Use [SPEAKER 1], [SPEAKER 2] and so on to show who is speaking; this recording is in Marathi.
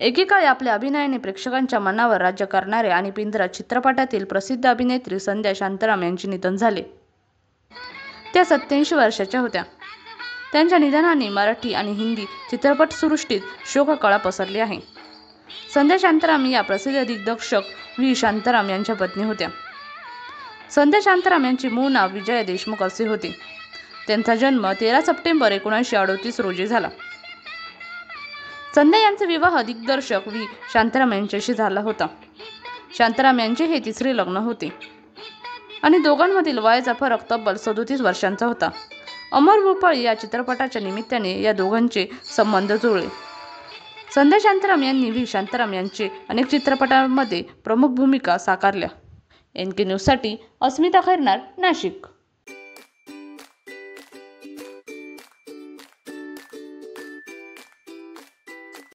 [SPEAKER 1] एकेकाळी आपल्या अभिनयाने प्रेक्षकांच्या मनावर राज्य करणारे आणि पिंजरा चित्रपटातील प्रसिद्ध अभिनेत्री संध्या शांताराम यांचे निधन झाले. त्या 87 वर्षाच्या होत्या. त्यांच्या निधनाने मराठी आणि हिंदी चित्रपटसृष्टीत शोककळा पसरली आहे. संध्या शांताराम या प्रसिद्ध दिग्दर्शक व्ही. शांताराम यांच्या पत्नी होत्या. संध्या शांताराम यांचे मूळ नाव विजया देशमुख असे होते. त्यांचा जन्म 13 सप्टेंबर 1938 रोजी झाला. संध्या यांचा विवाह दिग्दर्शक व्ही. शांताराम यांच्याशी झाला होता. शांताराम यांचे हे तिसरे लग्न होते आणि दोघांमधील वयाचा फरक तब्बल 37 वर्षांचा होता. अमर भोपाळी या चित्रपटाच्या निमित्ताने या दोघांचे संबंध जुळले. संध्या शांताराम यांनी व्ही. शांताराम यांचे अनेक चित्रपटांमध्ये प्रमुख भूमिका साकारल्या. NK न्यूजसाठी अस्मिता खैरनार, नाशिक.